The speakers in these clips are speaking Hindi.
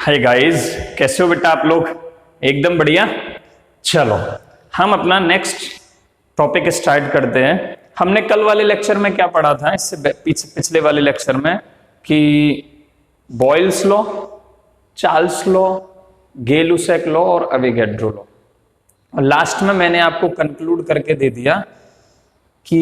हाय गाइस, कैसे हो बेटा आप लोग? एकदम बढ़िया। चलो हम अपना नेक्स्ट टॉपिक स्टार्ट करते हैं। हमने कल वाले लेक्चर में क्या पढ़ा था, इससे पिछले वाले लेक्चर में, कि Boyle's law, Charles law, Gay Lussac law और अवोगाड्रो लॉ। और लास्ट में मैंने आपको कंक्लूड करके दे दिया कि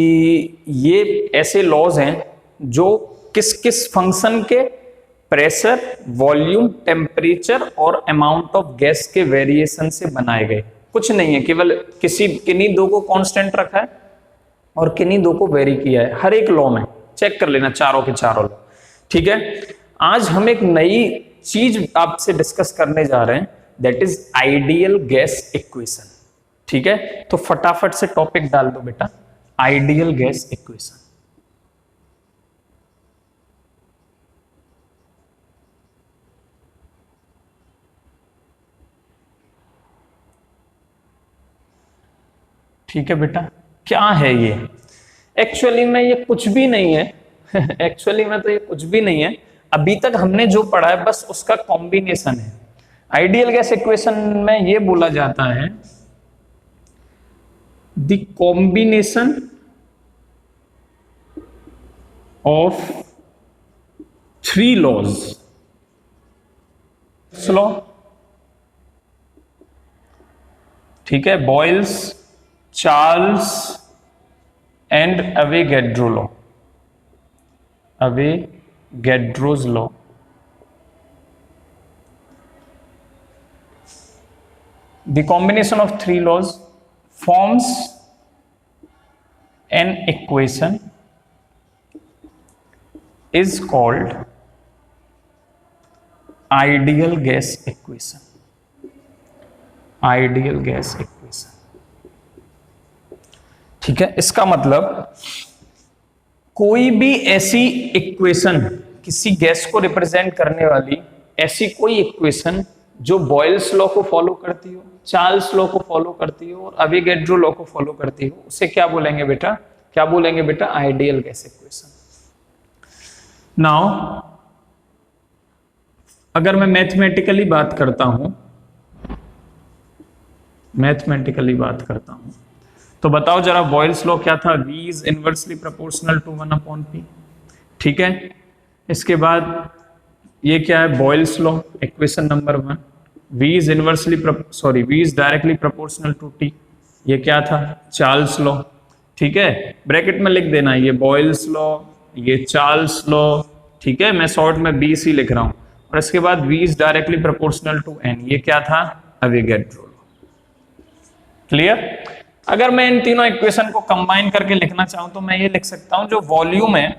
ये ऐसे लॉज हैं जो किस किस फंक्शन के प्रेशर, वॉल्यूम, टेम्परेचर और अमाउंट ऑफ गैस के वेरिएशन से बनाए गए। कुछ नहीं है, केवल किन्हीं दो को कांस्टेंट रखा है और किन्हीं दो को वेरी किया है। हर एक लॉ में चेक कर लेना, चारों के चारों लॉ। ठीक है, आज हम एक नई चीज आपसे डिस्कस करने जा रहे हैं, that is ideal gas equation. ठीक है, तो फटाफट से टॉपिक डाल दो बेटा, आइडियल गैस इक्वेशन। ठीक है बेटा, क्या है ये? एक्चुअली में ये कुछ भी नहीं है एक्चुअली में तो ये कुछ भी नहीं है। अभी तक हमने जो पढ़ा है बस उसका कॉम्बिनेशन है। आइडियल गैस इक्वेशन में ये बोला जाता है the combination of three laws. Law, ठीक है, Boyle's, Charles and Avogadro law, Avogadro's law. The combination of three laws forms an equation is called ideal gas equation. Ideal gas equation, ठीक है। इसका मतलब कोई भी ऐसी इक्वेशन, किसी गैस को रिप्रेजेंट करने वाली ऐसी कोई इक्वेशन जो बॉयल्स लॉ को फॉलो करती हो, चार्ल्स लॉ को फॉलो करती हो और अवोगाड्रो लॉ को फॉलो करती हो, उसे क्या बोलेंगे बेटा? क्या बोलेंगे बेटा? Ideal gas equation. नाउ अगर मैं मैथमेटिकली बात करता हूं, तो बताओ जरा, बॉयल्स लॉ क्या था? V is inversely proportional to 1/P। ठीक है, इसके बाद ये क्या है? Boyle's law, equation number 1। V is directly proportional to T। ये क्या था? Charles law. ठीक है, ब्रैकेट में लिख देना, ये बॉयल्स लॉ, ये चार्ल्स लॉ। ठीक है, मैं शॉर्ट में BC लिख रहा हूं। और इसके बाद V is directly proportional to N। ये क्या था? Avogadro law. क्लियर? अगर मैं इन तीनों इक्वेशन को कंबाइन करके लिखना चाहूं तो मैं ये लिख सकता हूं, जो वॉल्यूम है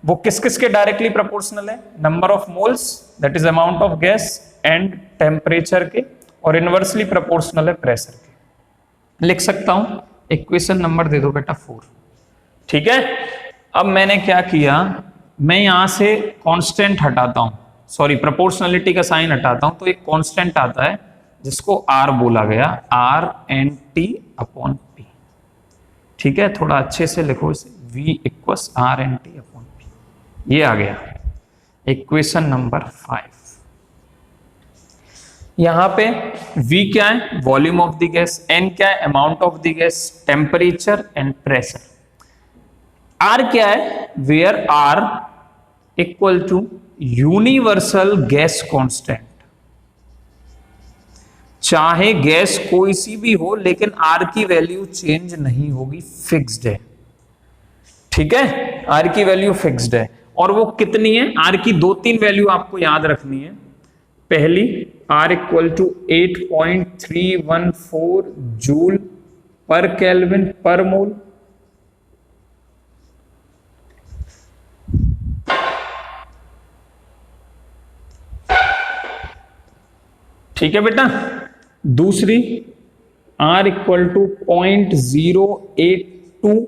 वो किस किस के डायरेक्टली प्रोपोर्शनल है? Number of moles, that is amount of gas, and temperature के, और इनवर्सली प्रोपोर्शनल है प्रेशर के। लिख सकता हूं, इक्वेशन नंबर दे दो बेटा 4। ठीक है, अब मैंने क्या किया, मैं यहां से कांस्टेंट हटाता हूं, सॉरी प्रोपोर्शनलिटी का साइन हटाता हूं, तो एक कांस्टेंट आता है जिसको R बोला गया, R/N/T/P। ठीक है, थोड़ा अच्छे से लिखो इसे, V = R/N/T/P। ये आ गया इक्वेशन नंबर 5। यहां पे V क्या है? Volume of the gas. N क्या है? Amount of the gas, temperature and pressure. R क्या है? Where R = universal gas constant. चाहे गैस कोई सी भी हो, लेकिन R की वैल्यू चेंज नहीं होगी, फिक्स्ड है। ठीक है, R की वैल्यू फिक्स्ड है। और वो कितनी है? R की 2-3 वैल्यू आपको याद रखनी है। पहली, R = 8.314 जूल पर केल्विन पर मोल। ठीक है बेटा। दूसरी, R = 0.082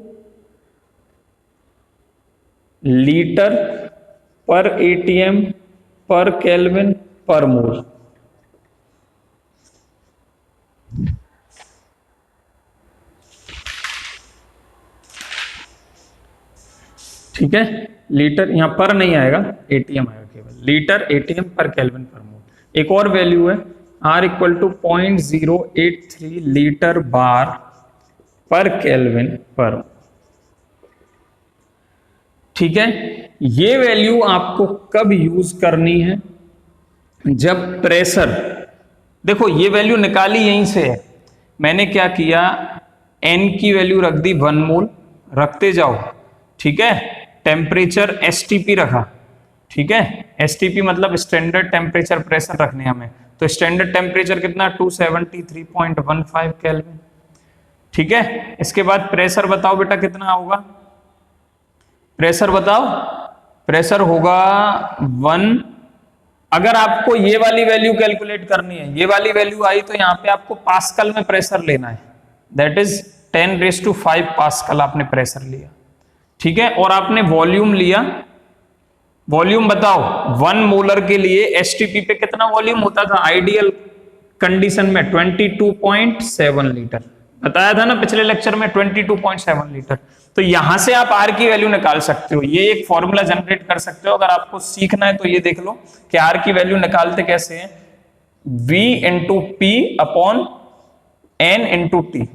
लीटर पर ATM पर केल्विन पर मोल। ठीक है, लीटर यहां पर नहीं आएगा, ATM आएगा केवल, लीटर ATM पर केल्विन पर मोल। एक और वैल्यू है R equal to 0.083 litre bar per kelvin पर। ठीक है, ये वैल्यू आपको कब यूज करनी है? जब प्रेशर, देखो ये वैल्यू निकाली यहीं से है, मैंने क्या किया, N की वैल्यू रख दी 1 मोल, रखते जाओ। ठीक है, टेम्परेचर STP रखा। ठीक है, STP मतलब स्टैंडर्ड टेम्परेचर प्रेशर रखने हमें, तो स्टैंडर्ड टेम्परेचर कितना 273.15 केल्विन। ठीक है, इसके बाद प्रेशर बताओ बेटा कितना होगा, प्रेशर बताओ, प्रेशर होगा 1। अगर आपको ये वाली वैल्यू कैलकुलेट करनी है, ये वाली वैल्यू आई तो यहाँ पे आपको पास्कल में प्रेशर लेना है, दैट इज 10⁵ पास्कल आपने प्रेशर लिया। ठीक है, और आपने वॉल्यूम लिया, वॉल्यूम बताओ 1 मोलर के लिए एसटीपी पे कितना वॉल्यूम होता था आइडियल कंडीशन में? 22.7 लीटर, बताया था ना पिछले लेक्चर में, 22.7 लीटर। तो यहां से आप आर की वैल्यू निकाल सकते हो, ये एक फॉर्मूला जनरेट कर सकते हो। अगर आपको सीखना है तो ये देख लो कि आर की वैल्यू निकालते कैसे हैं, V into P upon N into T.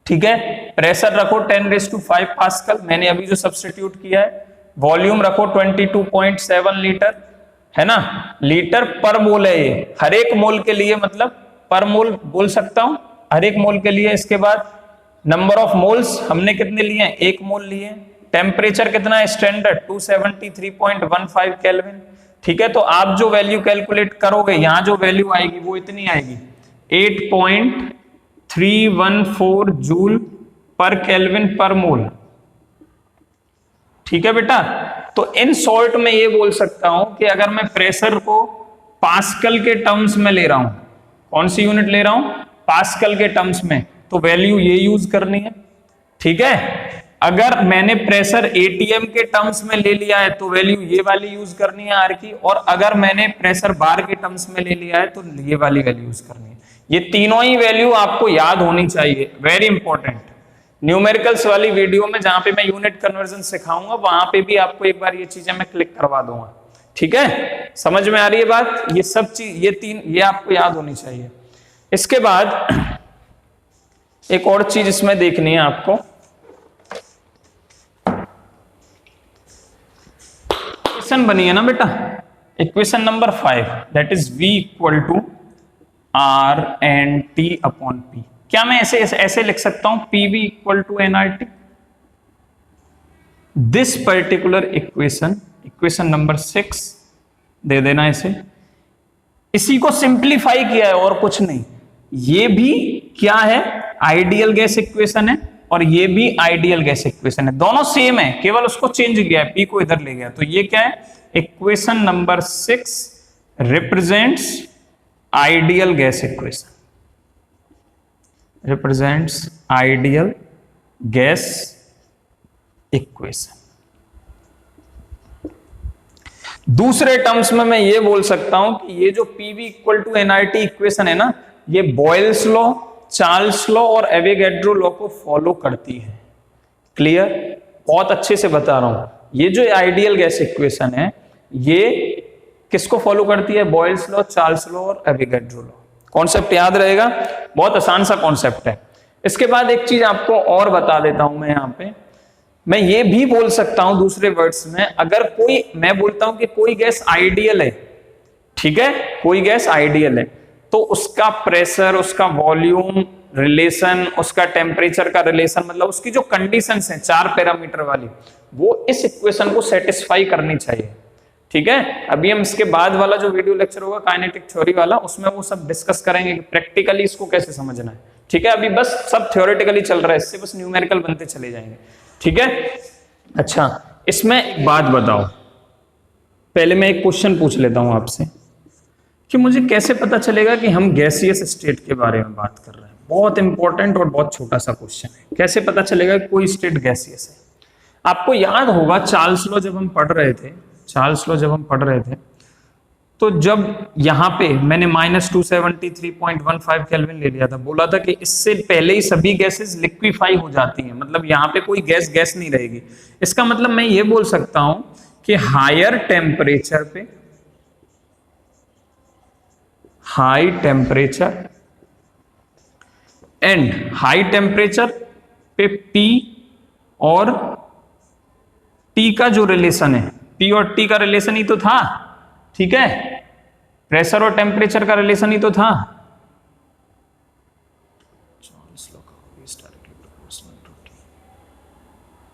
ठीक है, प्रेशर रखो 10⁵ पास्कल, मैंने अभी जो सब्स्टिट्यूट किया है, वॉल्यूम रखो 22.7 लीटर, है ना, लीटर पर मोल है ये, हर एक मोल के लिए, मतलब पर मोल बोल सकता हूं हर एक मोल के लिए। इसके बाद नंबर ऑफ मोल्स हमने कितने लिए हैं, 1 मोल लिए। टेम्परेचर कितना है स्टैंडर्ड 273.15 केल्विन। ठीक है, तो आप जो वैल्यू कैलकुलेट करोगे, यहां जो वैल्यू आएगी वो इतनी आएगी 8.314 जूल पर केल्विन पर मोल। ठीक है बेटा, तो इन शॉर्ट में ये बोल सकता हूं कि अगर मैं प्रेशर को पास्कल के टर्म्स में ले रहा हूं, कौन सी यूनिट ले रहा हूं, पास्कल के टर्म्स में, तो वैल्यू ये यूज करनी है। ठीक है, अगर मैंने प्रेशर एटीएम के टर्म्स में ले लिया है तो वैल्यू ये वाली यूज करनी है आर की, और अगर मैंने प्रेशर बार के टर्म्स में ले लिया है तो ये वाली वैल्यू यूज करनी है। ये तीनों ही वैल्यू आपको याद होनी चाहिए, वेरी इंपॉर्टेंट। न्यूमेरिकल्स वाली वीडियो में जहां पे मैं यूनिट कन्वर्जन सिखाऊंगा, वहां पे भी आपको एक बार ये चीजें मैं क्लिक करवा दूंगा। ठीक है, समझ में आ रही है बात? ये सब चीज, ये आपको याद होनी चाहिए। इसके बाद एक और चीज इसमें देखनी है आपको, इक्वेशन बनी है ना बेटा, equation number 5, that is V equal to R/T upon P। क्या मैं ऐसे लिख सकता हूं, PV equal to nRT? This particular equation, equation number 6 दे देना इसे, इसी को सिंप्लीफाई किया है और कुछ नहीं। ये भी क्या है, आइडियल गैस इक्वेशन है, और ये भी आइडियल गैस इक्वेशन है, दोनों सेम है, केवल उसको चेंज किया है, P को इधर ले गया। तो ये क्या है, equation number 6 represents ideal gas equation, represents ideal gas equation. दूसरे टर्म्स में मैं ये बोल सकता हूं कि ये जो PV equal to nRT equation है ना, ये बॉयल्स लॉ, चार्ल्स लॉ और एवोगैड्रो लॉ को फॉलो करती है। क्लियर? बहुत अच्छे से बता रहा हूं, ये जो आइडियल गैस इक्वेशन है ये किसको फॉलो करती है, बॉयल्स लॉ, चार्ल्स लॉ और एवोगैड्रो लॉ। कॉन्सेप्ट याद रहेगा, बहुत आसान सा कॉन्सेप्ट है। इसके बाद एक चीज आपको और बता देता हूं मैं यहां पे, मैं ये भी बोल सकता हूं दूसरे वर्ड्स में, अगर कोई, मैं बोलता हूं कि कोई गैस आइडियल है, ठीक है, कोई गैस आइडियल है, तो उसका प्रेशर, उसका वॉल्यूम रिलेशन, उसका टेम्परेचर का रिलेशन, मतलब उसकी जो कंडीशंस हैं 4 पैरामीटर वाली, वो इस इक्वेशन को सेटिस्फाई करनी चाहिए। ठीक है, अभी हम इसके बाद वाला जो वीडियो लेक्चर होगा काइनेटिक थ्योरी वाला, उसमें वो सब डिस्कस करेंगे कि प्रैक्टिकली इसको कैसे समझना है। ठीक है, अभी बस सब थ्योरेटिकली चल रहा है, इससे बस न्यूमेरिकल बनते चले जाएंगे। ठीक है, अच्छा, इसमें एक बात बताओ, पहले मैं एक क्वेश्चन पूछ लेता हूं आपसे कि मुझे कैसे पता चलेगा कि हम गैसियस स्टेट के बारे में बात कर रहे हैं। बहुत इंपॉर्टेंट और बहुत छोटा सा क्वेश्चन है, कैसे पता चलेगा कि कोई स्टेट गैसियस है। आपको याद होगा चार्ल्स लॉ जब हम पढ़ रहे थे, चार्ल्स लॉ जब हम पढ़ रहे थे, तो जब यहां पे मैंने -273.15 केल्विन ले लिया था, बोला था कि इससे पहले ही सभी गैसेस लिक्विफाई हो जाती हैं, मतलब यहां पे कोई गैस नहीं रहेगी। इसका मतलब मैं ये बोल सकता हूं कि हायर टेम्परेचर पे high temperature and high temperature पे P और T का जो रिलेशन है, P और T का रिलेशन ही तो था, ठीक है, प्रेशर और टेम्परेचर का रिलेशन ही तो था।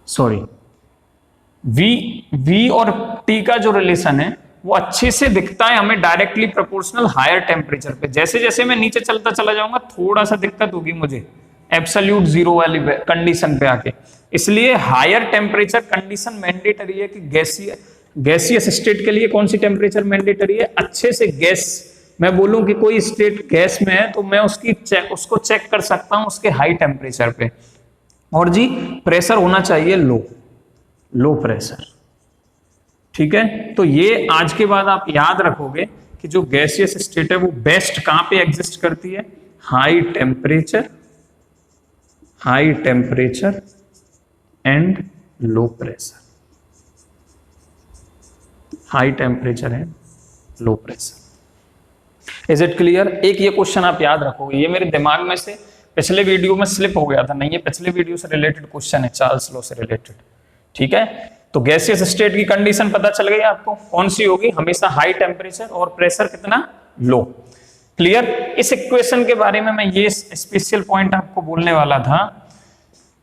सॉरी, V और T का जो रिलेशन है वो अच्छे से दिखता है हमें डायरेक्टली प्रोपोर्शनल हायर टेम्परेचर पे। जैसे जैसे मैं नीचे चलता चला जाऊंगा थोड़ा सा दिक्कत होगी मुझे एब्सोल्यूट जीरो वाली कंडीशन पे आके। इसलिए हायर टेम्परेचर कंडीशन मैंडेटरी है कि गैसियस स्टेट के लिए कौन सी टेम्परेचर मैंडेटरी है, अच्छे से गैस, मैं बोलूं कि कोई स्टेट गैस में है तो मैं उसको चेक कर सकता हूं उसके हाई टेम्परेचर पे। और जी प्रेशर होना चाहिए लो प्रेशर, ठीक है। तो ये आज के बाद आप याद रखोगे कि जो गैसियस स्टेट है वो बेस्ट कहां पे एग्जिस्ट करती है, high temperature and low pressure, high temperature and low pressure. Is it clear? एक ये क्वेश्चन आप याद रखोगे, ये मेरे दिमाग में से पिछले वीडियो में स्लिप हो गया था, नहीं ये पिछले वीडियो से रिलेटेड क्वेश्चन है, चार्ल्स लॉ से रिलेटेड, ठीक है। तो गैसियस स्टेट की कंडीशन पता चल गई आपको, कौन सी होगी, हमेशा हाई टेम्परेचर और प्रेशर कितना, लो। क्लियर? इस इक्वेशन के बारे में मैं ये स्पेशल पॉइंट आपको बोलने वाला था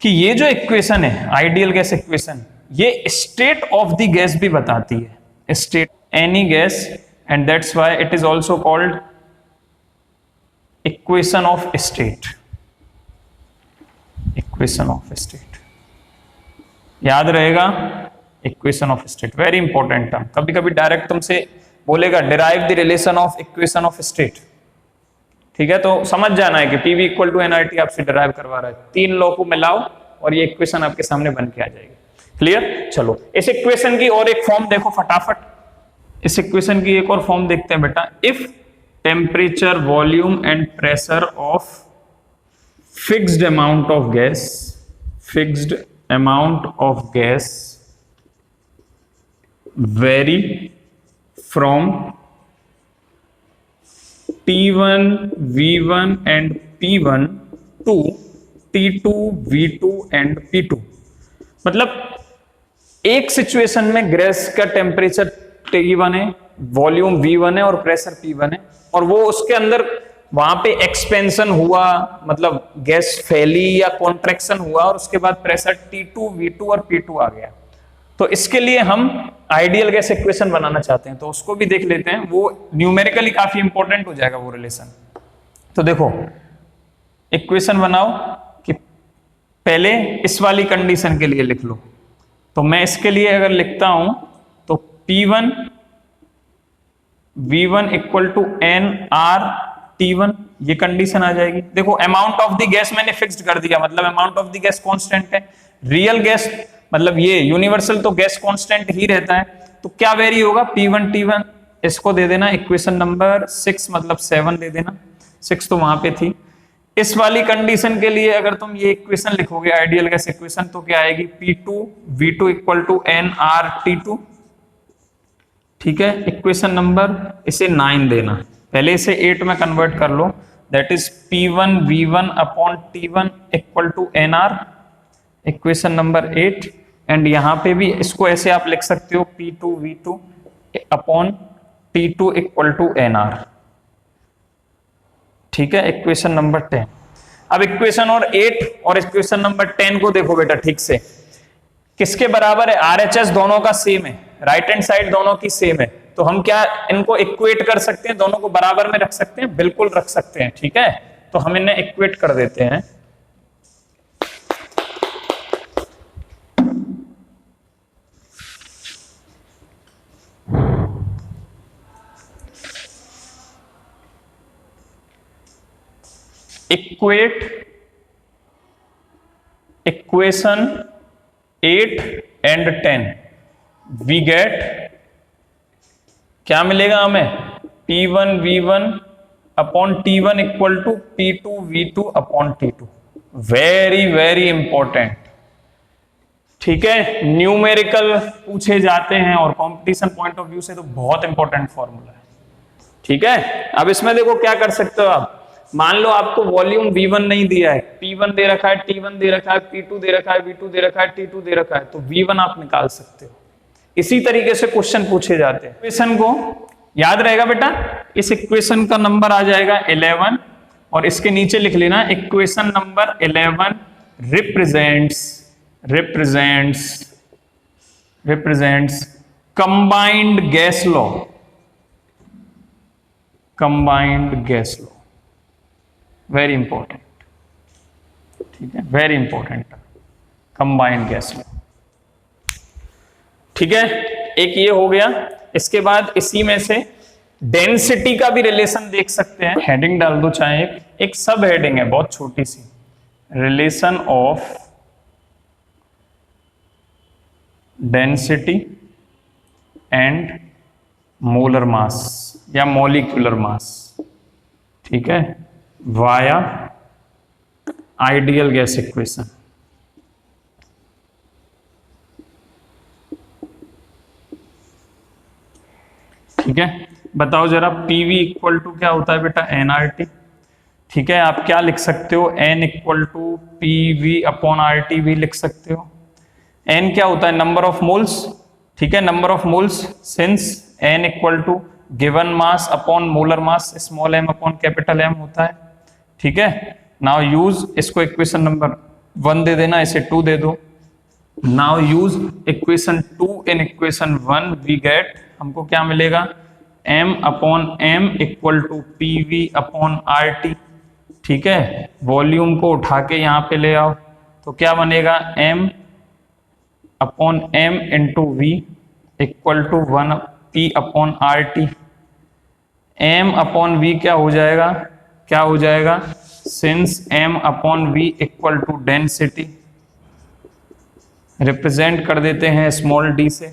कि ये जो इक्वेशन है आइडियल गैस इक्वेशन, ये स्टेट ऑफ द गैस भी बताती है, state any gas, and that's why it is also called equation of state, equation of state, याद रहेगा, equation of state, very important term. कभी कभी डायरेक्ट तुमसे बोलेगा derive the relation of equation of state, ठीक है, तो समझ जाना है कि PV इक्वल टू nRT आपसे डिराइव करवा रहा है, तीन लॉ को मिलाओ और ये इक्वेशन आपके सामने बन के आ जाएगी। क्लियर? चलो इस इक्वेशन की और एक फॉर्म देखो फटाफट, इस इक्वेशन की एक और फॉर्म देखते हैं बेटा। If temperature, volume and pressure of fixed amount of gas vary from T1, V1 and P1 to T2, V2 and P2, मतलब एक सिचुएशन में गैस का टेम्परेचर T1 है, वॉल्यूम V1 है और प्रेशर P1 है, और वो उसके अंदर वहां पे एक्सपेंशन हुआ, मतलब गैस फैली या कॉन्ट्रैक्शन हुआ, और उसके बाद प्रेशर T2, V2 और P2 आ गया। तो इसके लिए हम आइडियल गैस इक्वेशन बनाना चाहते हैं, तो उसको भी देख लेते हैं, वो न्यूमेरिकली काफी इंपॉर्टेंट हो जाएगा वो रिलेशन। तो देखो इक्वेशन बनाओ कि पहले इस वाली कंडीशन के लिए लिख लो, तो मैं इसके लिए अगर लिखता हूं तो P1 V1 equal to nRT1, ये कंडीशन आ जाएगी। देखो अमाउंट ऑफ द गैस मैंने फिक्स्ड कर दिया, मतलब amount of the gas constant है, रियल गैस मतलब ये यूनिवर्सल तो गैस कांस्टेंट ही रहता है, तो क्या वेरी होगा, P1 T1, इसको दे देना इक्वेशन नंबर 6, मतलब 7 दे देना, 6 तो वहां पे थी। इस वाली कंडीशन के लिए अगर तुम ये इक्वेशन लिखोगे आइडियल गैस इक्वेशन, तो क्या आएगी, P2 V2 equal to nRT2, ठीक है। इक्वेशन नंबर इसे 9 देना, पहले इसे 8 में कन्वर्ट कर लो, that is P1 V1 upon T1 equal to nR, equation number 8। And यहां पे भी इसको ऐसे आप लिख सकते हो P2 V2 अपॉन T2 इक्वल टू nR, ठीक है, इक्वेशन नंबर 10। अब इक्वेशन और 8 और इक्वेशन नंबर 10 को देखो बेटा ठीक से, किसके बराबर है, RHS दोनों का सेम है, राइट हैंड साइड दोनों की सेम है, तो हम क्या इनको इक्वेट कर सकते हैं, दोनों को बराबर में रख सकते हैं, बिल्कुल रख सकते हैं, ठीक है। तो हम इन्हें इक्वेट कर देते हैं, equate equation 8 and 10, we get, क्या मिलेगा हमें, P1 V1 upon T1 equal to P2 V2 अपॉन T2, वेरी वेरी इंपॉर्टेंट, ठीक है। न्यूमेरिकल पूछे जाते हैं और कंपटीशन पॉइंट ऑफ व्यू से तो बहुत इंपॉर्टेंट फॉर्मूला है, ठीक है, अब इसमें देखो क्या कर सकते हो आप, मान लो आपको वॉल्यूम V1 नहीं दिया है, P1 दे रखा है, T1 दे रखा है, P2 दे रखा है, V2 दे रखा है, T2 दे रखा है, तो V1 आप निकाल सकते हो। इसी तरीके से क्वेश्चन पूछे जाते हैं। इक्वेशन को याद रहेगा बेटा, इस इक्वेशन का नंबर आ जाएगा 11 और इसके नीचे लिख लेना equation number 11 represents combined gas law, very important, ठीक है, very important, combined gas law. ठीक है, एक ये हो गया। इसके बाद इसी में से डेंसिटी का भी रिलेशन देख सकते हैं, हेडिंग डाल दो चाहे, एक सब हेडिंग है बहुत छोटी सी, relation of density and molar mass या मॉलिक्यूलर मास, ठीक है, वाया आइडियल गैस इक्वेशन। ठीक है, बताओ जरा पीवी इक्वल टू क्या होता है बेटा, एनआरटी। ठीक है, आप क्या लिख सकते हो, N equal to PV upon RT भी लिख सकते हो। एन क्या होता है, नंबर ऑफ मोल्स, ठीक है, number of moles, since N equal to given mass upon molar mass, small M upon capital M होता है। ठीक है, नाउ यूज इसको इक्वेशन नंबर 1 दे देना, इसे 2 दे दो। Now use equation 2 in equation 1, we get, हमको क्या मिलेगा, m upon M equal to P V upon R T. ठीक है, वॉल्यूम को उठा के यहां पे ले आओ तो क्या बनेगा, m upon M into V equal to 1 P upon R T. M upon V क्या हो जाएगा, since m upon V equal to density, represent कर देते हैं स्मॉल d से,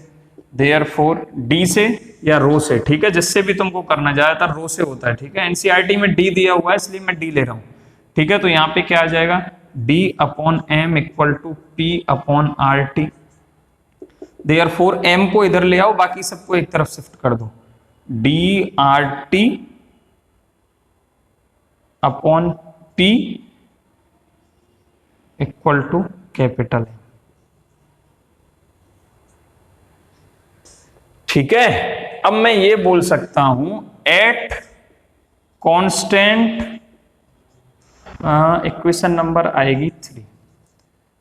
देयरफॉर d से या रो से, ठीक है, जिससे भी तुमको करना, ज्यादातर रो से होता है। ठीक है, एनसीईआरटी में d दिया हुआ है इसलिए मैं d ले रहा हूं। ठीक है, तो यहाँ पे क्या आ जाएगा, d upon M equal to P upon R T. Therefore m को इधर ले आओ, बाकी सबको एक तरफ शिफ्ट कर दो, D R T upon P equal to capital. ठीक है, अब मैं ये बोल सकता हूं एट कांस्टेंट, इक्वेशन नंबर आएगी 3,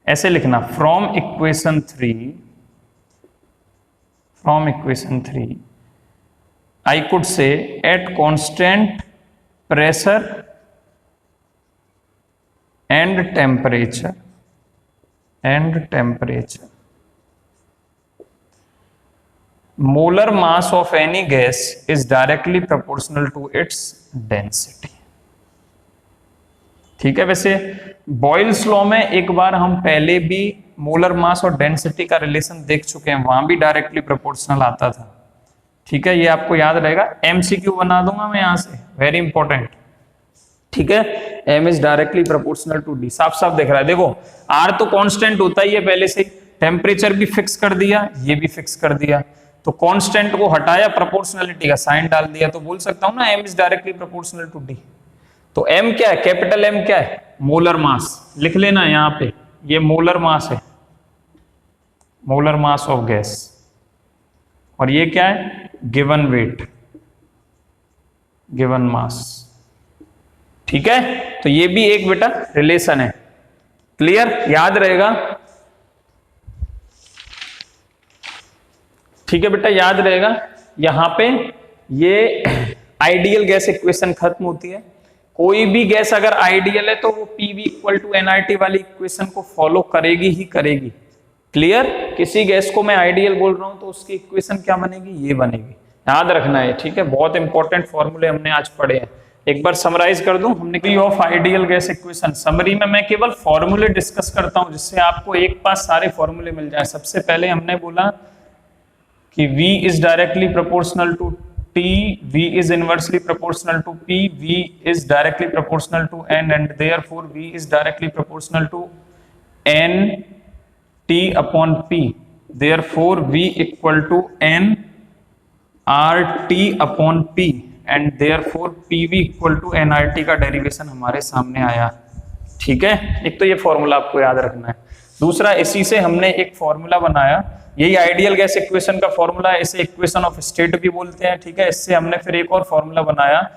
ऐसे लिखना, from equation 3 I could say at constant pressure and temperature molar mass of any gas is directly proportional to its density। ठीक है, वैसे बॉयल्स लॉ में एक बार हम पहले भी मोलर मास और डेंसिटी का रिलेशन देख चुके हैं, वहां भी डायरेक्टली प्रोपोर्शनल आता था। ठीक है, ये आपको याद रहेगा, एमसीक्यू बना दूंगा मैं यहां से, वेरी इंपॉर्टेंट। ठीक है, m is directly proportional to d, साफ साफ दिख रहा है। देखो r तो कांस्टेंट होता ही है पहले से, टेम्परेचर भी फिक्स कर दिया, ये भी फिक्स कर दिया, तो कांस्टेंट को हटाया, प्रोपोर्शनलिटी का साइन डाल दिया, तो बोल सकता हूं ना m is directly proportional to d। तो m क्या है, कैपिटल M क्या है, मोलर मास, लिख लेना यहां पे, ये मोलर मास है, मोलर मास ऑफ गैस, और ये क्या है, गिवन वेट, गिवन मास। ठीक है, तो ये भी एक बेटा रिलेशन है, क्लियर, याद रहेगा। ठीक है बेटा, याद रहेगा। यहां पे ये आइडियल गैस इक्वेशन खत्म होती है। कोई भी गैस अगर आइडियल है तो वो पीवी इक्वल टू एनआरटी वाली इक्वेशन को फॉलो करेगी ही करेगी, क्लियर। किसी गैस को मैं आइडियल बोल रहा हूं तो उसकी इक्वेशन क्या बनेगी, ये बनेगी, याद रखना है। ठीक है, बहुत इंपॉर्टेंट फॉर्मूले हमने आज पढ़े हैं, एक बार समराइज कर दूं। हमने of ideal gas equation, summary में मैं केवल फॉर्मूले डिस्कस करता हूं जिससे आपको एक पास सारे फॉर्मूले मिल जाए। सबसे पहले हमने बोला कि V is directly proportional to T, V is inversely proportional to P, V is directly proportional to N, and therefore V is directly proportional to N T upon P. Therefore V equal to N R T upon P, and therefore PV equal to NRT का डेरिवेशन हमारे सामने आया। ठीक है, एक तो ये फॉर्मूला आपको याद रखना है। दूसरा, इसी से हमने एक फॉर्मूला बनाया, यही आइडियल गैस इक्वेशन का फॉर्मूला है, इसे इक्वेशन ऑफ स्टेट भी बोलते हैं। ठीक है, इससे हमने फिर एक और फॉर्मूला बनाया,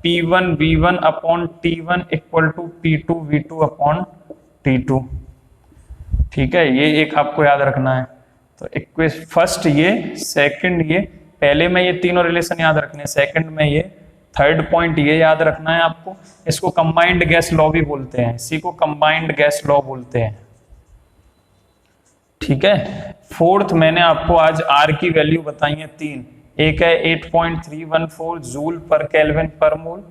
P1 V1 upon T1 equal to P2 V2 अपॉन T2। ठीक है, ये एक आपको याद रखना है। तो इक्वेशन फर्स्ट ये, सेकंड ये, पहले में ये तीनों रिलेशन याद रखने हैं, सेकंड में ये, थर्ड पॉइंट ये याद रखना है आपको। इसको कंबाइंड गैस लॉ भी बोलते हैं, इसी को कंबाइंड गैस लॉ बोलते हैं। ठीक है, फोर्थ मैंने आपको आज आर की वैल्यू बताई है तीन, एक है 8.314 जूल पर केल्विन पर मोल।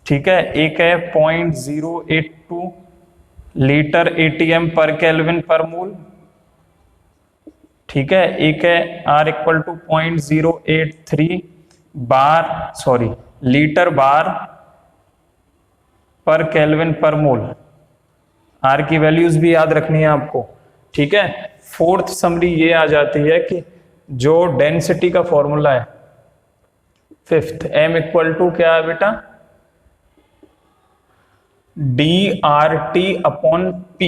ठीक है, एक है 0.082 लीटर एटीएम पर केल्विन पर मोल। ठीक है, एक है R equal to 0.083 litre bar per kelvin पर मोल। आर की वैल्यूज भी याद रखनी है आपको। ठीक है, फोर्थ समरी ये आ जाती है कि जो डेंसिटी का फॉर्मूला है, फिफ्थ M इक्वल टू क्या है बेटा, DRT upon P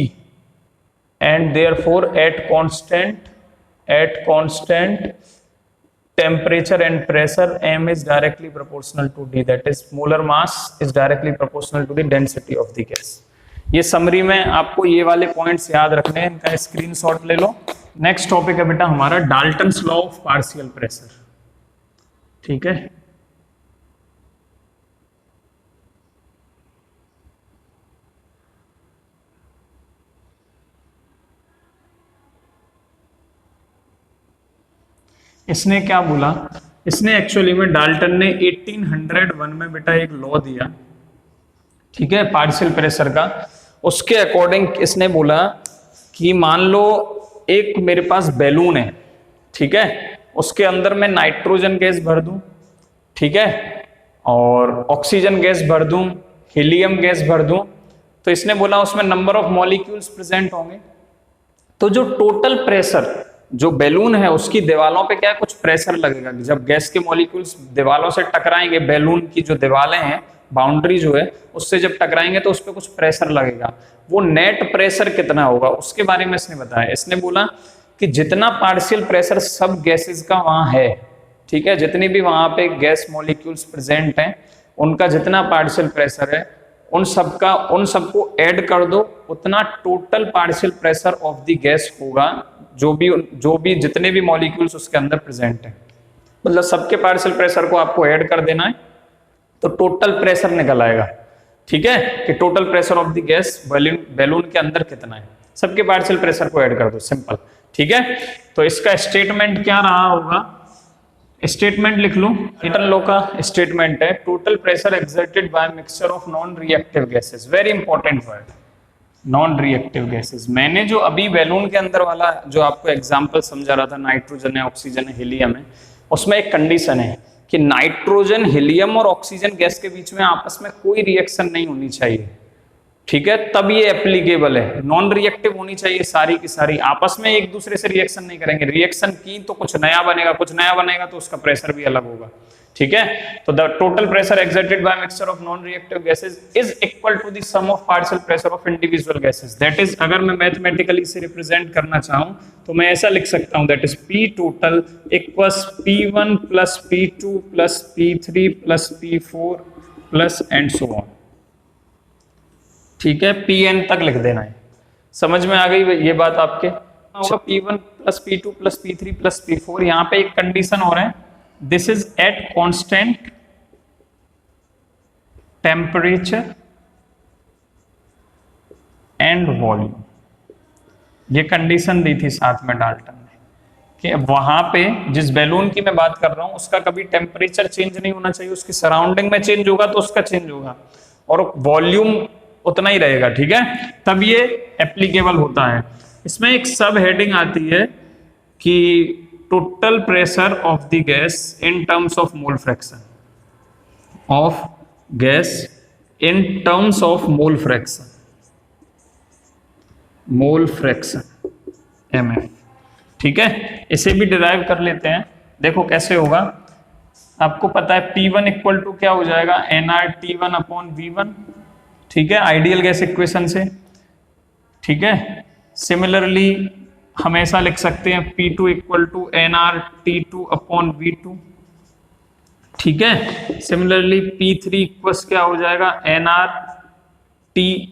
and therefore at constant temperature and pressure M is directly proportional to D, that is molar mass is directly proportional to the density of the gas। ये समरी में आपको ये वाले पॉइंट्स याद रखने हैं, इनका स्क्रीनशॉट ले लो। नेक्स्ट टॉपिक है बेटा हमारा Dalton's law of partial pressure. ठीक है, इसने क्या बोला, इसने एक्चुअली में डाल्टन ने 1801 में बेटा एक लॉ दिया। ठीक है, पार्शियल प्रेशर का। उसके अकॉर्डिंग इसने बोला कि मान लो एक मेरे पास बैलून है, ठीक है, उसके अंदर मैं नाइट्रोजन गैस भर दूं, ठीक है, और ऑक्सीजन गैस भर दूं, हीलियम गैस भर दूं, तो इसने बोला उसमें नंबर ऑफ मॉलिक्यूल्स प्रेजेंट होंगे। तो जो टोटल प्रेशर जो बैलून है उसकी दीवालों पे क्या है, कुछ प्रेशर लगेगा। जब गैस के मॉलिक्यूल्स दीवालों से टकराएंगे, बैलून की जो दीवालें हैं, बाउंड्री जो है, उससे जब टकराएंगे तो उस पर कुछ प्रेशर लगेगा। वो नेट प्रेशर कितना होगा उसके बारे में इसने बताया। इसने बोला कि जितना पार्शियल प्रेशर सब गैसेस का वहां है, ठीक है, जितनी भी वहां पे गैस मॉलिक्यूल्स प्रेजेंट हैं, उनका जितना पार्शियल प्रेशर है, उन सबको ऐड कर दो, उतना total partial pressure of the gas होगा, जो भी जितने भी मॉलिक्यूल्स उसके अंदर प्रेजेंट हैं। मतलब सबके पार्शियल प्रेशर को आपको ऐड कर देना है, तो टोटल प्रेशर निकल आएगा। ठीक है, कि total pressure of the gas balloon के अंदर कितना है, सबके पार्शियल प्रेशर को ऐड कर दो, सिंपल। ठीक है, तो इसका स्टेटमेंट क्या रहा होगा, स्टेटमेंट लिख लो। न्यूटन लॉ का स्टेटमेंट है, total pressure exerted by mixture of non reactive gases. Very important word, non reactive gases. मैंने जो अभी बैलून के अंदर वाला जो आपको एग्जांपल समझा रहा था, नाइट्रोजन है, ऑक्सीजन है, हीलियम है, उसमें एक कंडीशन है कि नाइट्रोजन, हीलियम और ऑक्सीजन गैस के बीच में आपस में कोई रिएक्शन नहीं होनी चाहिए। ठीक है, तब ये एप्लीकेबल है। नॉन रिएक्टिव होनी चाहिए सारी की सारी, आपस में एक दूसरे से रिएक्शन नहीं करेंगे। रिएक्शन की तो कुछ नया बनेगा तो उसका प्रेशर भी अलग होगा। ठीक है, तो the total pressure exerted by mixture of non reactive gases is equal to the sum of partial pressure of individual gases. That is, अगर मैं मैथमेटिकली से रिप्रेजेंट करना चाहूं तो मैं ऐसा लिख सकता हूं, that is P total equals P1 plus P2 plus P3 plus P4 plus and so on. ठीक है, Pn तक लिख देना है। समझ में आ गई ये बात आपके? P1 plus P2 plus P3 plus P4, यहाँ पे एक कंडीशन हो रहा है, this is at constant temperature and volume. ये कंडीशन दी थी साथ में डाल्टन ने कि वहां पे जिस बैलून की मैं बात कर रहा हूं उसका कभी टेम्परेचर चेंज नहीं होना चाहिए, उसकी सराउंडिंग में चेंज होगा तो उसका चेंज होगा, और वॉल्यूम उतना ही रहेगा। ठीक है, तब ये एप्लीकेबल होता है। इसमें एक सब हेडिंग आती है कि total pressure of the gas in terms of mole fraction of gas in terms of mole fraction MF। ठीक है, इसे भी डिराइव कर लेते हैं। देखो कैसे होगा, आपको पता है P1 इक्वल टू क्या हो जाएगा, nRT1 अपॉन V1, ठीक है, आइडियल गैस इक्वेशन से, ठीक है। सिमिलरली हम ऐसा लिख सकते हैं P2 equal to nRT2 upon V2, ठीक है। सिमिलरली P3 इक्वल्स क्या हो जाएगा, nRT,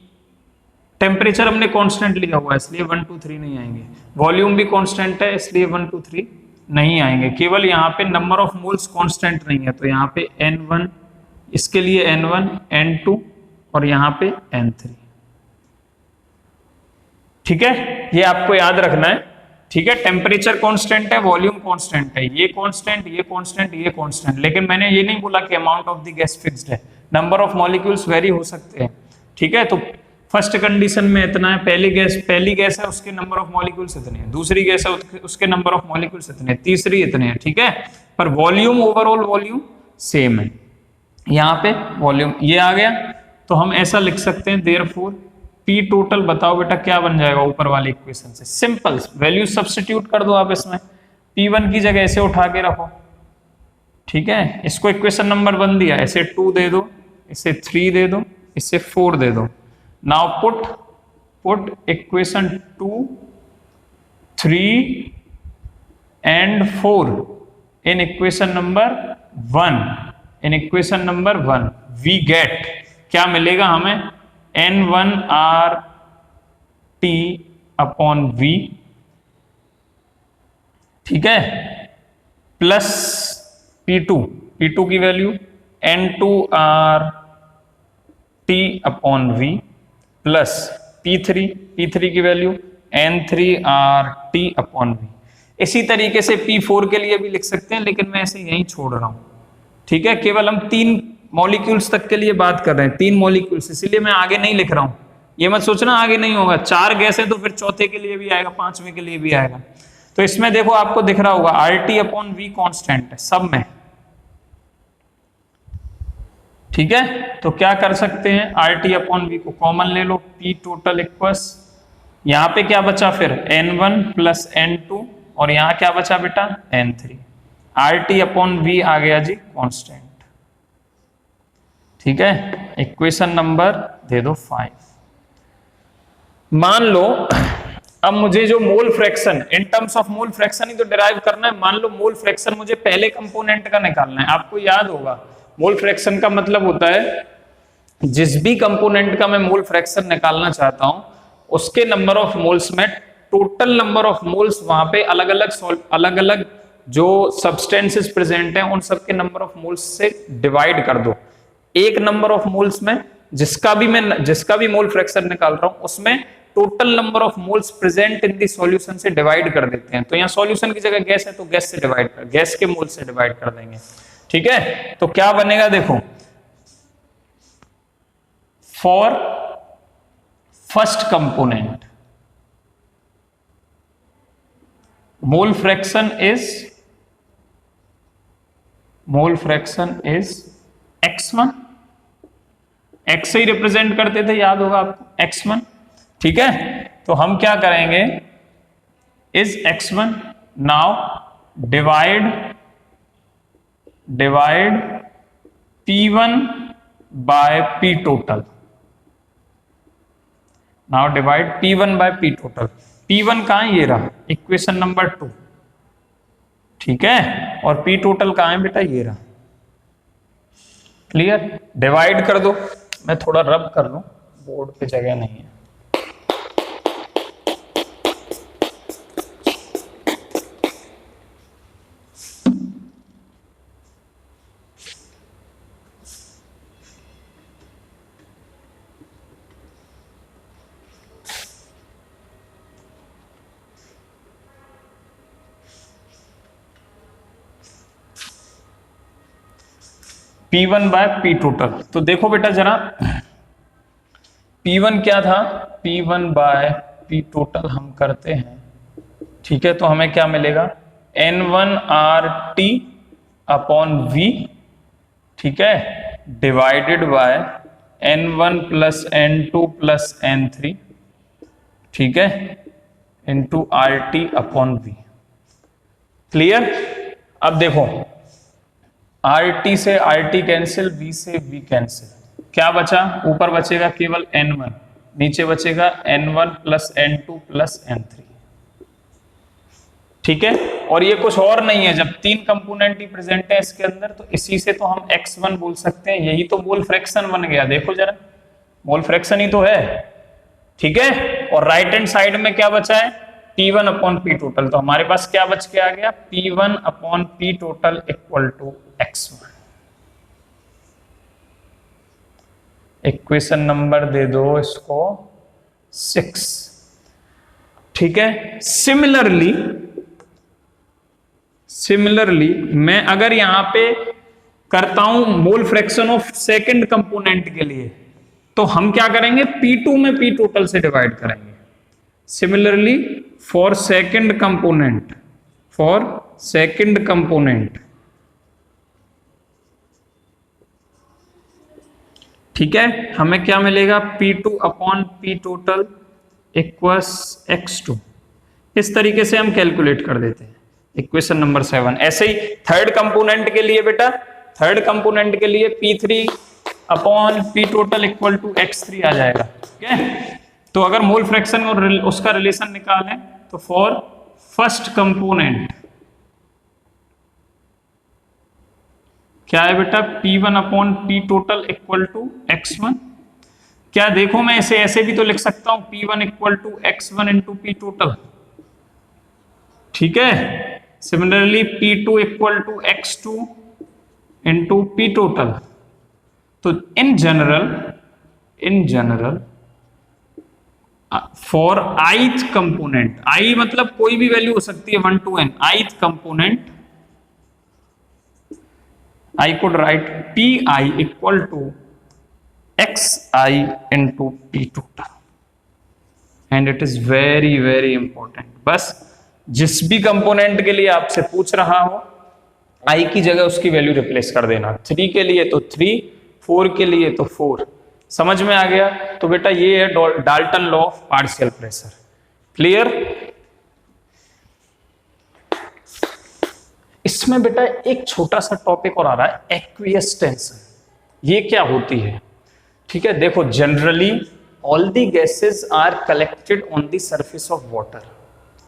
टेम्परेचर हमने कांस्टेंट लिया हुआ है इसलिए 1 2 3 नहीं आएंगे, वॉल्यूम भी कांस्टेंट है इसलिए 1 2 3 नहीं आएंगे, केवल यहाँ पे नंबर ऑफ मोल्स कांस्टेंट नहीं है, तो यहाँ पे N1, इसके लिए N1 N2 और यहाँ पे N3, ठीक है, ये आपको याद रखना है, ठीक है। टेम्परेचर कांस्टेंट है, वॉल्यूम कांस्टेंट है, ये कांस्टेंट, ये कांस्टेंट, ये कांस्टेंट, लेकिन मैंने ये नहीं बोला कि amount of the gas fixed है, नंबर ऑफ मॉलिक्यूल्स वेरी हो सकते हैं, ठीक है। तो फर्स्ट कंडीशन में इतना है, पहली गैस है उसके नंबर ऑफ मॉलिक्यूल्स इतने हैं, दूसरी गैस है उसके नंबर ऑफ मॉलिक्यूल्स इतने हैं, तीसरी इतने हैं, ठीक है, पर वॉल्यूम, ओवरऑल वॉल्यूम सेम है। यहाँ पे वॉल्यूम ये आ गया, तो हम ऐसा लिख सकते हैं देयरफॉर P टोटल, बताओ बेटा क्या बन जाएगा ऊपर वाले इक्वेशन से, सिंपल वैल्यू सब्स्टिट्यूट कर दो आप इसमें, P1 की जगह ऐसे उठा के रखो, ठीक है, इसको इक्वेशन नंबर 1 दिया, ऐसे 2 दे दो, इसे 3 दे दो, इसे 4 दे दो। Now put equation 2, 3 and 4 in equation number 1, in equation number 1 we get, क्या मिलेगा हमें, N1RT अपॉन V, ठीक है, प्लस P2 की value N2RT upon V, plus P3 की वैल्यू N3RT अपॉन V। इसी तरीके से P4 के लिए भी लिख सकते हैं, लेकिन मैं ऐसे यहीं छोड़ रहा हूं, ठीक है, केवल हम 3 मॉलिक्यूल्स तक के लिए बात कर रहे हैं, 3 मॉलिक्यूल्स, इसीलिए मैं आगे नहीं लिख रहा हूं, ये मत सोचना आगे नहीं होगा, 4 गैस है तो फिर चौथे के लिए भी आएगा, 5वें के लिए भी आएगा। तो इसमें देखो आपको दिख रहा होगा RT अपॉन V कांस्टेंट है सब में, ठीक है, तो क्या कर सकते हैं, RT अपॉन V को कॉमन ले लो, P टोटल इक्वल्स, यहाँ पे क्या बचा फिर N1 प्लस N2 और यहाँ क्या बचा बेटा N3, RT अपॉन V आ गया जी कांस्टेंट, ठीक है। इक्वेशन नंबर दे दो 5। मान लो अब मुझे जो mole fraction, in terms of mole fraction ही तो डिराइव करना है, मान लो मोल फ्रैक्शन मुझे पहले कंपोनेंट का निकालना है, आपको याद होगा मोल फ्रैक्शन का मतलब होता है जिस भी कंपोनेंट का मैं मोल फ्रैक्शन निकालना चाहता हूं उसके नंबर ऑफ मोल्स में टोटल नंबर ऑफ मोल्स, वहां पे अलग अलग जो सब्सटेंसेस प्रेजेंट हैं उन सबके नंबर ऑफ मोल्स से डिवाइड कर दो, एक नंबर ऑफ मोल्स में जिसका भी मोल फ्रैक्शन निकाल रहा हूं उसमें total number of moles present in the solution से डिवाइड कर देते हैं। तो यहाँ सॉल्यूशन की जगह गैस है तो गैस के मोल से डिवाइड कर देंगे, ठीक है। तो क्या बनेगा देखो, for first component mole fraction is x1, x से ही रिप्रेजेंट करते थे, याद होगा आपको x1, ठीक है। तो हम क्या करेंगे, is x1 now divide P1 by P total, now divide P1 by P total, P1 कहां है, ये रहा इक्वेशन नंबर 2, ठीक है, और P टोटल कहां है बेटा, ये रहा, क्लियर, डिवाइड कर दो, मैं थोड़ा रब कर लूं, बोर्ड पे जगह नहीं है। P1 बाय P टोटल, तो देखो बेटा जरा P1 क्या था, P1 बाय P टोटल हम करते हैं, ठीक है, तो हमें क्या मिलेगा N1RT अपॉन V, ठीक है, divided by N1 plus N2 plus N3, ठीक है, into RT upon V, clear. अब देखो RT से RT कैंसिल, V से V कैंसिल, क्या बचा? ऊपर बचेगा केवल N1, नीचे बचेगा N1 plus N2 plus N3। ठीक है, और ये कुछ और नहीं है, जब 3 कंपोनेंट ही प्रेजेंट है इसके अंदर तो इसी से तो हम x1 बोल सकते हैं, यही तो मोल फ्रैक्शन बन गया। देखो जरा, मोल फ्रैक्शन ही तो है। ठीक है, और राइट हैंड साइड में क्या बचा है? P1 upon P total. तो हमारे पास क्या बच के आ गया? P1 upon P total equal to x1। Equation number दे दो इसको 6। ठीक है, सिमिलरली मैं अगर यहां पे करता हूं mole fraction of second component के लिए, तो हम क्या करेंगे? P2 में P टोटल से डिवाइड करेंगे। सिमिलरली फॉर सेकंड कंपोनेंट, ठीक है, हमें क्या मिलेगा? P2 upon P total equals x2। इस तरीके से हम कैलकुलेट कर देते हैं इक्वेशन नंबर 7। ऐसे ही थर्ड कंपोनेंट के लिए बेटा, थर्ड कंपोनेंट के लिए P3 upon P total equal to x3 आ जाएगा। ठीक है, तो अगर मोल फ्रैक्शन और उसका रिलेशन निकालें तो फॉर फर्स्ट कंपोनेंट क्या है बेटा? P1 upon P total equal to x1। क्या देखो, मैं इसे ऐसे भी तो लिख सकता हूं, P1 equal to x1 into P total. ठीक है, similarly P2 equal to x2 into P total. तो in general for ith component, i मतलब कोई भी वैल्यू हो सकती है 1 to n, ith component I could write Pi equal to xi into P total, and it is very very important। बस जिस भी कंपोनेंट के लिए आपसे पूछ रहा हो, i की जगह उसकी वैल्यू रिप्लेस कर देना। 3 के लिए तो 3, 4 के लिए तो 4। समझ में आ गया? तो बेटा ये है Dalton law of partial pressure. Clear? इसमें बेटा एक छोटा सा टॉपिक और आ रहा है, एक्वियस टेंशन। ये क्या होती है? ठीक है, देखो generally all the gases are collected on the surface of water.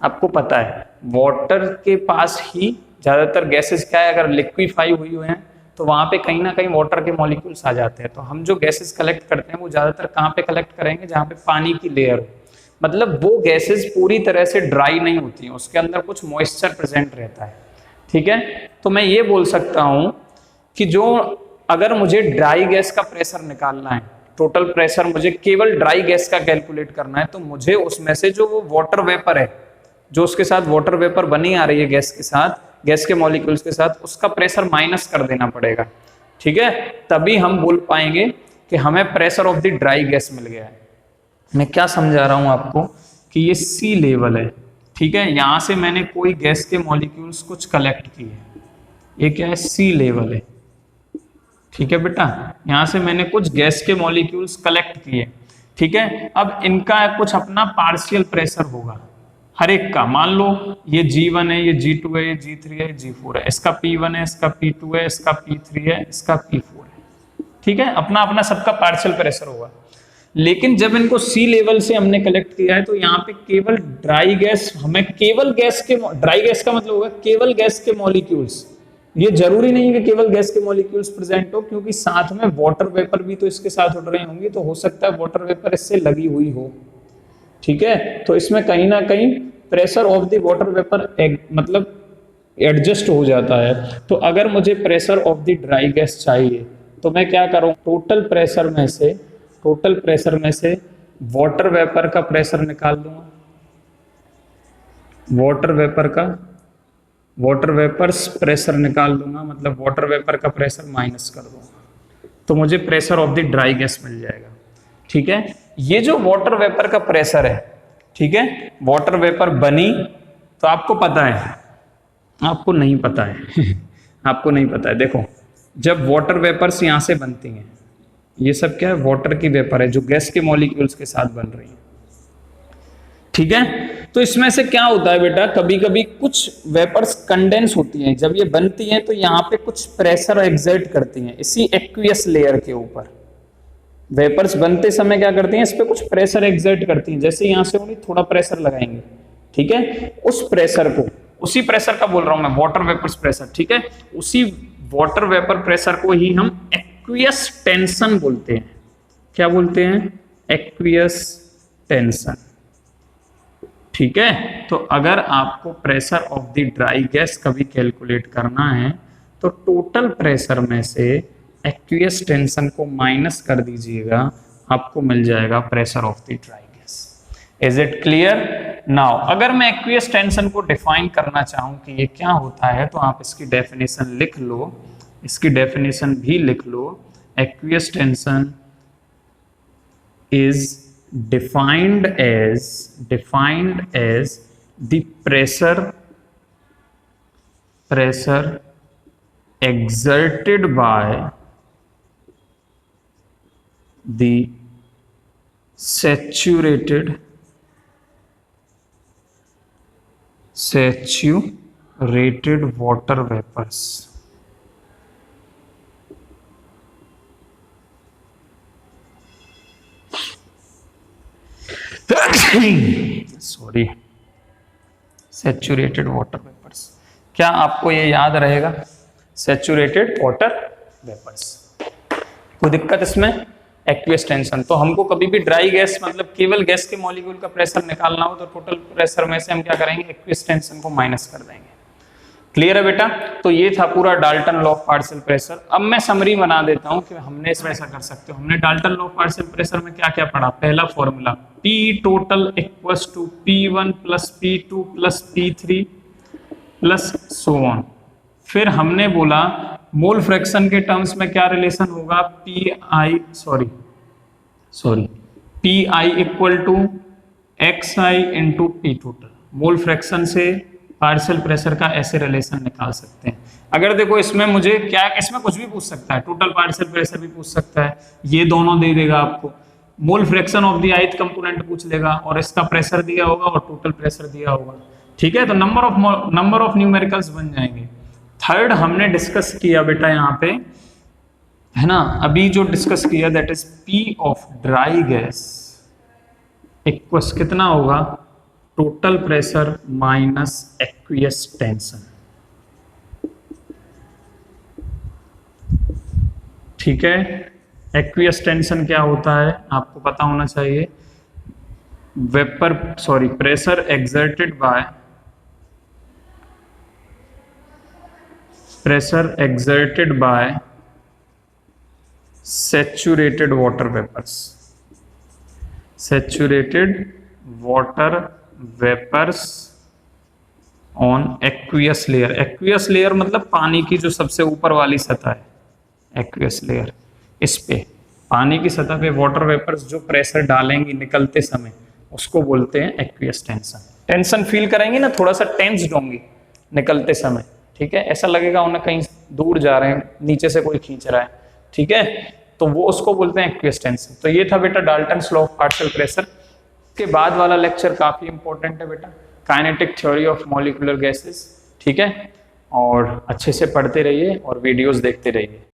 आपको पता है वाटर के पास ही ज्यादातर गैसेस क्या है, अगर लिक्विफाई हुई हुए हैं तो वहां पे कहीं ना कहीं वाटर के मॉलिक्यूल्स आ जाते हैं। तो हम जो गैसेस कलेक्ट करते हैं वो ज्यादातर कहाँ पे कलेक्ट करेंगे? जहाँ पे पानी की लेयर हो। मतलब वो गैसेस पूरी तरह से ड्राई नहीं होती हैं, उसके अंदर कुछ मॉइस्चर प्रेजेंट रहता है। ठीक है, तो मैं ये बोल सकता हूं कि जो अगर मुझे ड्राई गैस का प्रेशर निकालना है, टोटल प्रेशर मुझे केवल ड्राई गैस का कैलकुलेट करना है, तो मुझे उसमें से जो वो वाटर वेपर है, जो उसके साथ वाटर वेपर बनी आ रही है गैस के साथ, गैस के मॉलिक्यूल्स के साथ, उसका प्रेशर माइनस कर देना पड़ेगा। ठीक है, तभी हम बोल पाएंगे कि हमें pressure of the dry gas मिल गया है। मैं क्या समझा रहा हूं आपको कि ये सी लेवल है। ठीक है, यहां से मैंने कोई गैस के मॉलिक्यूल्स कुछ कलेक्ट किए, ये क्या है? सी लेवल है। ठीक है बेटा, यहां से मैंने कुछ गैस के मॉलिक्यूल्स कलेक्ट किए। ठीक है, अब इनका कुछ अपना पार्शियल प्रेशर होगा हर एक का। मान लो ये G1 है, ये G2 है, ये G3 है, ये G4 है, इसका P1 है, इसका P2 है, इसका P3 है, इसका P4 है। ठीक है, अपना अपना सबका पार्शियल प्रेशर होगा। लेकिन जब इनको सी लेवल से हमने कलेक्ट किया है तो यहाँ पे केवल ड्राई गैस, हमें केवल गैस के, ड्राई गैस का मतलब होगा केवल गैस के मॉलिक्यूल्स। ये जरूरी नहीं है कि केवल गैस के मॉलिक्यूल्स प्रेजेंट हो, क्योंकि साथ में वाटर वेपर भी तो इसके साथ उड़ रही होंगी, तो हो सकता है वाटर वेपर इससे लगी हुई हो। ठीक है, तो इसमें कहीं ना कहीं pressure of the water vapour मतलब एडजस्ट हो जाता है। तो अगर मुझे pressure of the dry gas चाहिए तो मैं क्या करूँ? टोटल प्रेशर में से वाटर वेपर का प्रेशर निकाल दूंगा, वाटर वेपर्स प्रेशर निकाल दूंगा, मतलब वाटर वेपर का प्रेशर माइनस कर दूंगा, तो मुझे pressure of the dry gas मिल जाएगा। ठीक है, ये जो वाटर वेपर का प्रेशर है, ठीक है, वाटर वेपर बनी तो आपको पता है, आपको नहीं पता है आपको नहीं पता है। देखो जब वाटर वेपर्स यहां से बनती हैं, ये सब क्या है? वाटर की वेपर है जो गैस के मॉलिक्यूल्स के साथ बन रही है। ठीक है, तो इसमें से क्या होता है बेटा, कभी कभी कुछ वेपर्स कंडेंस होती हैं, जब ये बनती हैं तो यहाँ पे कुछ प्रेशर एक्सर्ट करती हैं इसी एक्वियस लेयर के ऊपर। वेपर्स बनते समय क्या करती हैं, इस पे कुछ प्रेशर एक्सर्ट करती हैं, जैसे यहां से उन्हें थोड़ा प्रेशर लगाएंगे, ठीक है, उस प्रेशर को, उसी प्रेशर का बोल रहा हूं मैं, वाटर वेपर्स प्रेशर, ठीक है, उसी वाटर वेपर प्रेशर को ही हम एक्वियस टेंशन बोलते हैं। क्या बोलते हैं? एक्वियस टेंशन, ठीक है। तो अगर आपको pressure of the dry gas कभी कैलकुलेट करना है तो टोटल प्रेशर में से एक्वियस टेंशन को माइनस कर दीजिएगा, आपको मिल जाएगा pressure of the dry gas. Is it clear? Now अगर मैं एक्वियस टेंशन को डिफाइन करना चाहूं कि ये क्या होता है, तो आप इसकी डेफिनेशन लिख लो, इसकी डेफिनेशन भी लिख लो। Aqueous tension is defined as the pressure exerted by the saturated water vapors sorry, saturated water vapours. क्या आपको ये याद रहेगा? सैचुरेटेड वाटर वेपर्स, कोई दिक्कत इसमें? एक्वियस टेंशन, तो हमको कभी भी ड्राई गैस मतलब केवल गैस के मॉलिक्यूल का प्रेशर निकालना हो तो टोटल प्रेशर में से हम क्या करेंगे, एक्वियस टेंशन को माइनस कर देंगे। क्लियर है बेटा? तो ये था पूरा Dalton law of partial pressure. अब मैं समरी बना देता हूं कि हमने इसमें ऐसा कर सकते हो। हमने Dalton law of partial pressure में क्या क्या पढ़ा? पहला formula P total equals to P1 plus P2 plus P3 plus so on. फिर हमने बोला मोल फ्रैक्शन के टर्म्स में क्या रिलेशन होगा, PI equal to XI into P total. Mole fraction से पार्शियल प्रेशर का ऐसे रिलेशन निकाल सकते हैं। अगर देखो इसमें मुझे क्या, इसमें कुछ भी पूछ सकता है, टोटल पार्शियल प्रेशर भी पूछ सकता है, ये दोनों दे देगा आपको, mole fraction of the ith component पूछ लेगा, और इसका प्रेशर दिया होगा और टोटल प्रेशर दिया होगा, ठीक है। तो नंबर ऑफ न्यूमेरिकल्स बन जाएंगे। थर्ड हमने डिस्कस किया बेटा यहाँ पे, है ना, अभी जो डिस्कस किया that is P of dry gas equals कितना होगा, total pressure minus aqueous tension, ठीक है। एक्वियस टेंशन क्या होता है आपको पता होना चाहिए, pressure exerted by saturated water vapours on aqueous layer. Aqueous layer मतलब पानी की जो सबसे ऊपर वाली सतह है, एक्वियस लेयर, इस पे पानी की सतह पे वाटर वेपर्स जो प्रेशर डालेंगी निकलते समय, उसको बोलते हैं एक्वियस टेंशन। टेंशन फील करेंगे ना, थोड़ा सा टेंस्ड होंगी निकलते समय, ठीक है, ऐसा लगेगा उन्हें कहीं दूर जा रहे हैं, नीचे से कोई खींच रहा है, ठीक है, तो वो उसको बोलते हैं एक्वियस टेंशन। तो ये था बेटा Dalton's law of partial pressure. के बाद वाला लेक्चर काफी इंपॉर्टेंट है बेटा, kinetic theory of molecular gases, ठीक है, और अच्छे से पढ़ते रहिए और वीडियोस देखते रहिए।